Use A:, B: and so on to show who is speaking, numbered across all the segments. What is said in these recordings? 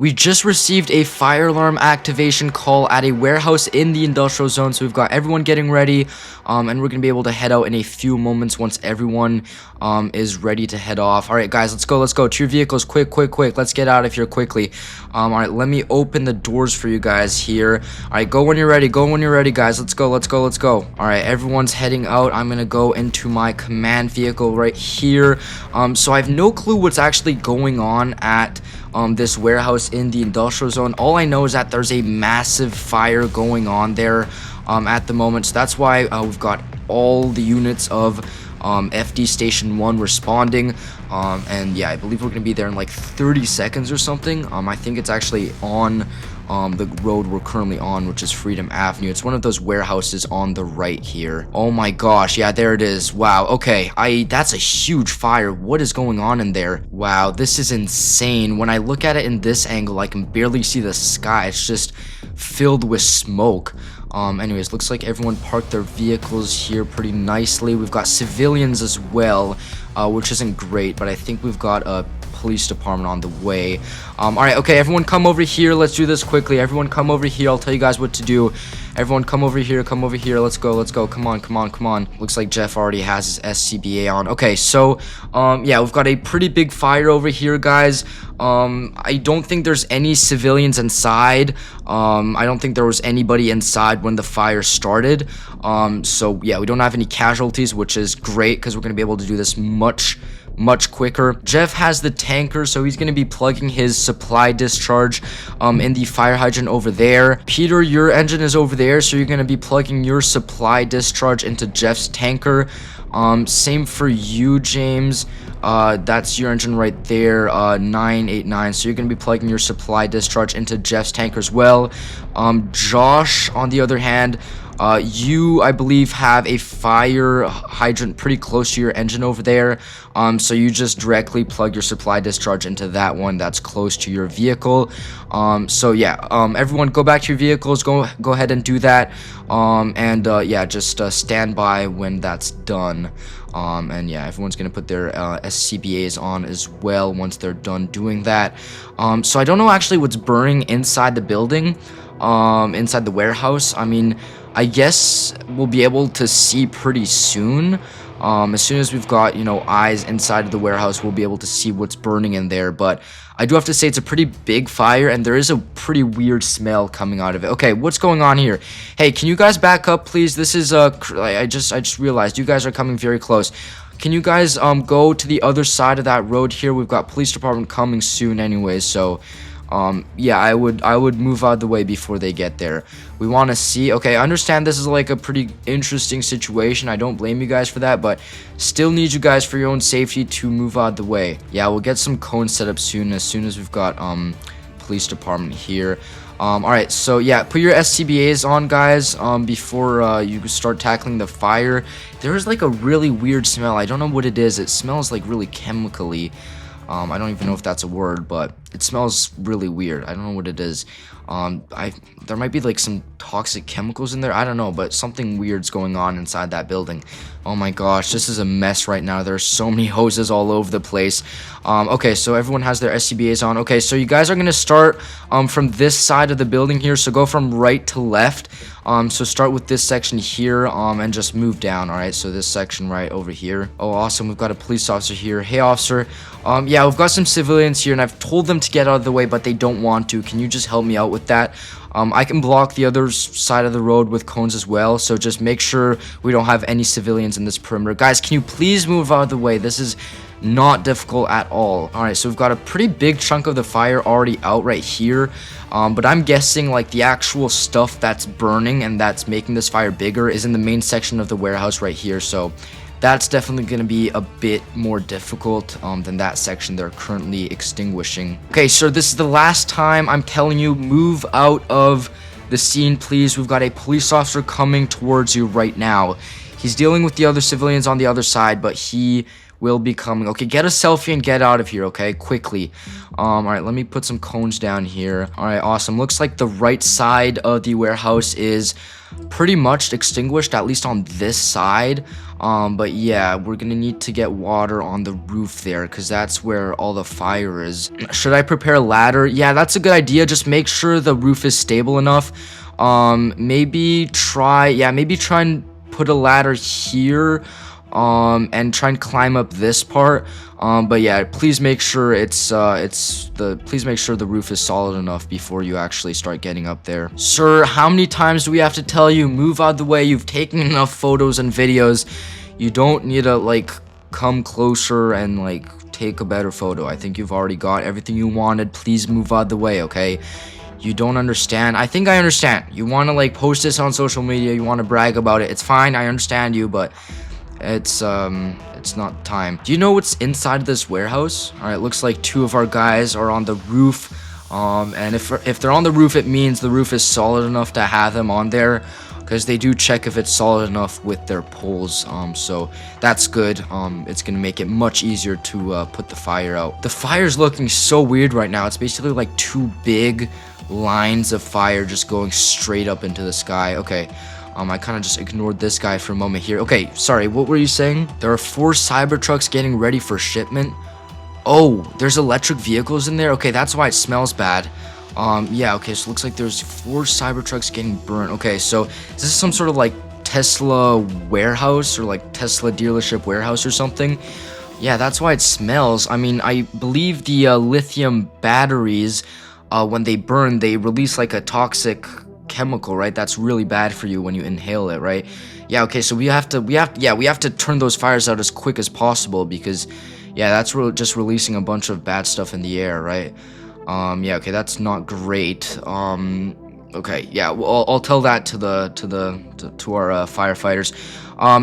A: We just received a fire alarm activation call at a warehouse in the industrial zone, so we've got everyone getting ready, and we're gonna be able to head out in a few moments once everyone is ready to head off. All right, guys, let's go to your vehicles, quick, let's get out of here quickly. All right, let me open the doors for you guys here. All right, go when you're ready, guys. Let's go. All right, everyone's heading out. I'm gonna go into my command vehicle right here. So I have no clue what's actually going on at this warehouse in the industrial zone. All I know is that there's a massive fire going on there at the moment, so that's why we've got all the units of FD Station 1 responding, and yeah, I believe we're gonna be there in like 30 seconds or something. I think it's actually on the road we're currently on, which is Freedom Avenue. It's one of those warehouses on the right here. Oh my gosh, yeah, there it is. Wow, okay, that's a huge fire. What is going on in there? Wow, this is insane. When I look at it in this angle, I can barely see the sky. It's just filled with smoke. Anyways, looks like everyone parked their vehicles here pretty nicely. We've got civilians as well, which isn't great, but I think we've got a police department on the way. All right, okay, everyone come over here. Let's do this quickly. Everyone come over here. I'll tell you guys what to do. Everyone come over here. Let's go. Come on. Looks like Jeff already has his SCBA on. Okay, so yeah, we've got a pretty big fire over here, guys. I don't think there's any civilians inside. I don't think there was anybody inside when the fire started. So yeah, we don't have any casualties, which is great because we're gonna be able to do this much quicker. Jeff has the tanker, so he's going to be plugging his supply discharge in the fire hydrant over there. Peter, your engine is over there, so you're going to be plugging your supply discharge into Jeff's tanker. Same for you, James. That's your engine right there, 989. So you're going to be plugging your supply discharge into Jeff's tanker as well. Josh, on the other hand, you, I believe, have a fire hydrant pretty close to your engine over there. So you just directly plug your supply discharge into that one that's close to your vehicle. So yeah, everyone go back to your vehicles, go ahead and do that. And yeah, just stand by when that's done. And yeah, everyone's gonna put their SCBAs on as well once they're done doing that. So I don't know actually what's burning inside the building, inside the warehouse. I mean, I guess we'll be able to see pretty soon. As soon as we've got, you know, eyes inside of the warehouse, we'll be able to see what's burning in there. But I do have to say it's a pretty big fire, and there is a pretty weird smell coming out of it. Okay, what's going on here? Hey, can you guys back up, please? This is I just realized you guys are coming very close. Can you guys go to the other side of that road here? We've got police department coming soon anyways, so yeah, I would move out of the way before they get there. We want to see. Okay, I understand this is like a pretty interesting situation. I don't blame you guys for that, but still need you guys for your own safety to move out of the way. Yeah, we'll get some cones set up soon as we've got police department here. All right, so yeah, put your SCBAs on, guys, before you start tackling the fire. There is like a really weird smell. I don't know what it is. It smells like really chemically. I don't even know if that's a word, but it smells really weird. I don't know what it is. There might be like some toxic chemicals in there. I don't know, but something weird's going on inside that building. Oh my gosh, this is a mess right now. There's so many hoses all over the place. Okay, so everyone has their SCBAs on. Okay, so you guys are gonna start from this side of the building here. So go from right to left. So start with this section here, and just move down. All right, so this section right over here. Oh, awesome. We've got a police officer here. Hey, officer. Yeah, we've got some civilians here, and I've told them to get out of the way, but they don't want to. Can you just help me out with that? I can block the other side of the road with cones as well, so just make sure we don't have any civilians in this perimeter. Guys, can you please move out of the way? This is not difficult at all. All right, so we've got a pretty big chunk of the fire already out right here, but I'm guessing like the actual stuff that's burning and that's making this fire bigger is in the main section of the warehouse right here, so that's definitely going to be a bit more difficult than that section they're currently extinguishing. Okay, so this is the last time I'm telling you, move out of the scene, please. We've got a police officer coming towards you right now. He's dealing with the other civilians on the other side, but he will be coming. Okay, get a selfie and get out of here, okay? Quickly. All right, let me put some cones down here. All right, awesome. Looks like the right side of the warehouse is pretty much extinguished, at least on this side. But yeah, we're gonna need to get water on the roof there, because that's where all the fire is. Should I prepare a ladder? Yeah, that's a good idea. Just make sure the roof is stable enough. Maybe try and put a ladder here, and try and climb up this part. But yeah, please make sure please make sure the roof is solid enough before you actually start getting up there. Sir, how many times do we have to tell you, move out of the way? You've taken enough photos and videos. You don't need to, like, come closer and, like, take a better photo. I think you've already got everything you wanted. Please move out of the way, okay? You don't understand. I think I understand. You want to, like, post this on social media. You want to brag about it. It's fine. I understand you, but it's not time. Do you know what's inside of this warehouse? All right, looks like 2 of our guys are on the roof. And if they're on the roof, it means the roof is solid enough to have them on there, because they do check if it's solid enough with their poles. So that's good. It's gonna make it much easier to put the fire out. The fire's looking so weird right now. It's basically like 2 big lines of fire just going straight up into the sky. Okay. I kind of just ignored this guy for a moment here. Okay, sorry, what were you saying? There are 4 Cybertrucks getting ready for shipment. Oh, there's electric vehicles in there? Okay, that's why it smells bad. Yeah, okay, so it looks like there's 4 Cybertrucks getting burnt. Okay, so is this some sort of, like, Tesla warehouse or, like, Tesla dealership warehouse or something? Yeah, that's why it smells. I mean, I believe the lithium batteries, when they burn, they release, like, a toxic chemical, right? That's really bad for you when you inhale it, right? Yeah, okay, so we have to turn those fires out as quick as possible, because yeah, that's just releasing a bunch of bad stuff in the air, right? Yeah, okay, that's not great. Okay, yeah, well, I'll tell that to our firefighters.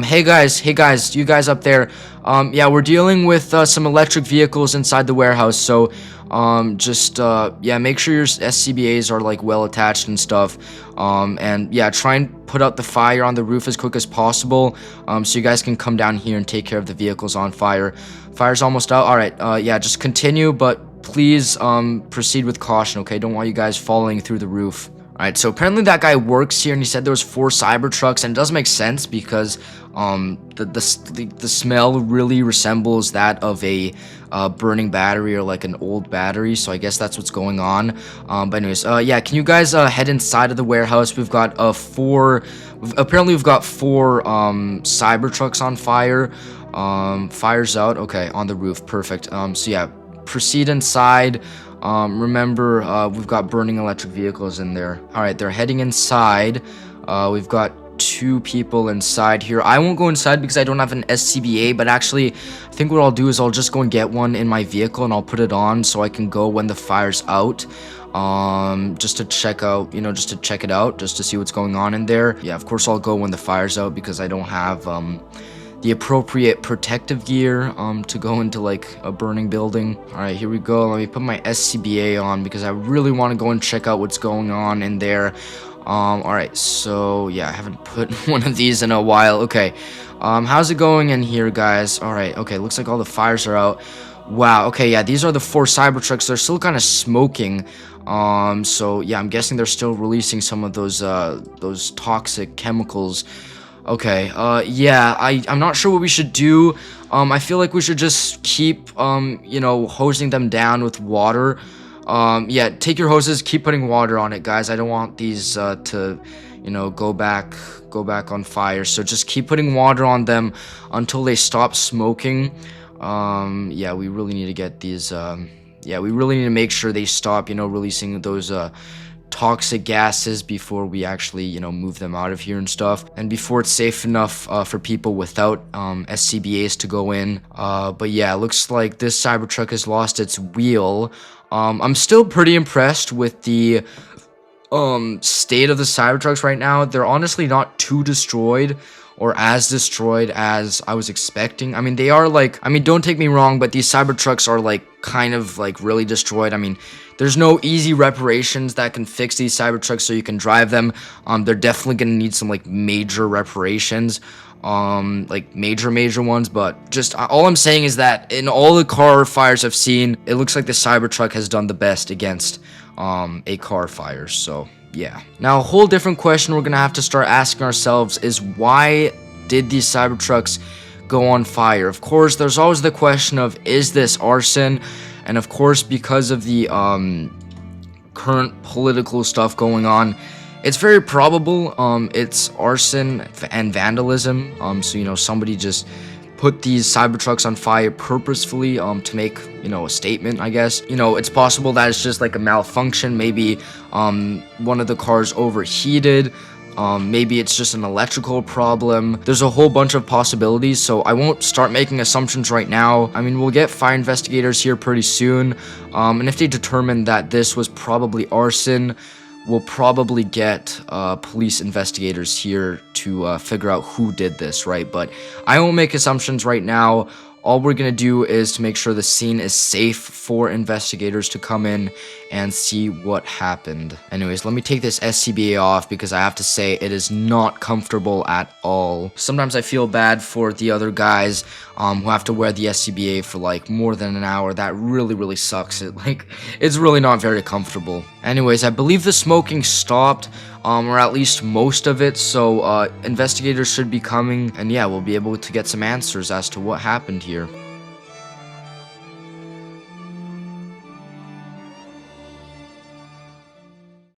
A: Hey guys, you guys up there, yeah, we're dealing with some electric vehicles inside the warehouse, so yeah, make sure your SCBAs are, like, well attached and stuff, and yeah, try and put out the fire on the roof as quick as possible, so you guys can come down here and take care of the vehicles on fire. Fire's almost out. All right, yeah, just continue, but please proceed with caution, okay? Don't want you guys falling through the roof. Alright, so apparently that guy works here, and he said there was 4 Cybertrucks, and it does make sense, because the smell really resembles that of a burning battery, or like an old battery, so I guess that's what's going on. But anyways, yeah, can you guys head inside of the warehouse? We've got apparently we've got 4 Cybertrucks on fire. Fire's out. Okay, on the roof. Perfect. So yeah, proceed inside. Remember, we've got burning electric vehicles in there. All right, they're heading inside. We've got 2 people inside here. I won't go inside because I don't have an SCBA, but actually, I think what I'll do is I'll just go and get one in my vehicle, and I'll put it on so I can go when the fire's out. Just to check out, just to check it out, just to see what's going on in there. Yeah, of course I'll go when the fire's out, because I don't have, the appropriate protective gear to go into, like, a burning building. All right, here we go. Let me put my SCBA on, because I really want to go and check out what's going on in there. All right, so yeah, I haven't put one of these in a while. Okay, how's it going in here, guys? All right, okay, looks like all the fires are out. Wow, okay, yeah, these are the 4 Cybertrucks. They're still kind of smoking. So yeah, I'm guessing they're still releasing some of those toxic chemicals. Okay, yeah, I'm not sure what we should do. I feel like we should just keep, hosing them down with water. Yeah, take your hoses, keep putting water on it, guys. I don't want these, to, go back on fire. So just keep putting water on them until they stop smoking. Yeah, we really need to get these, yeah, we really need to make sure they stop, releasing those, toxic gases before we actually, move them out of here and stuff, and before it's safe enough for people without SCBAs to go in. But yeah, looks like this Cybertruck has lost its wheel. I'm still pretty impressed with the state of the Cybertrucks right now. They're honestly not too destroyed, or as destroyed as I was expecting. I mean, they are, like, don't take me wrong, but these Cybertrucks are, like, kind of, like, really destroyed. I mean, there's no easy reparations that can fix these Cybertrucks so you can drive them. They're definitely gonna need some, like, major reparations. like major ones, but just all I'm saying is that in all the car fires I've seen, it looks like the Cybertruck has done the best against a car fire. So yeah. Now a whole different question we're gonna have to start asking ourselves is, why did these Cybertrucks go on fire? Of course, there's always the question of, is this arson? And of course, because of the current political stuff going on, it's very probable it's arson and vandalism. So you know, somebody just put these Cybertrucks on fire purposefully to make, you know, a statement, I guess. You know, it's possible that it's just like a malfunction. Maybe one of the cars overheated. Maybe it's just an electrical problem. There's a whole bunch of possibilities, so I won't start making assumptions right now. I mean, we'll get fire investigators here pretty soon, and if they determine that this was probably arson, we'll probably get police investigators here to figure out who did this, right? But I won't make assumptions right now. All we're gonna do is to make sure the scene is safe for investigators to come in and see what happened. Anyways, let me take this SCBA off because I have to say it is not comfortable at all. Sometimes I feel bad for the other guys who have to wear the SCBA for like more than an hour. That really sucks. It's really not very comfortable. Anyways, I believe the smoking stopped. Or at least most of it, so investigators should be coming, and yeah, we'll be able to get some answers as to what happened here.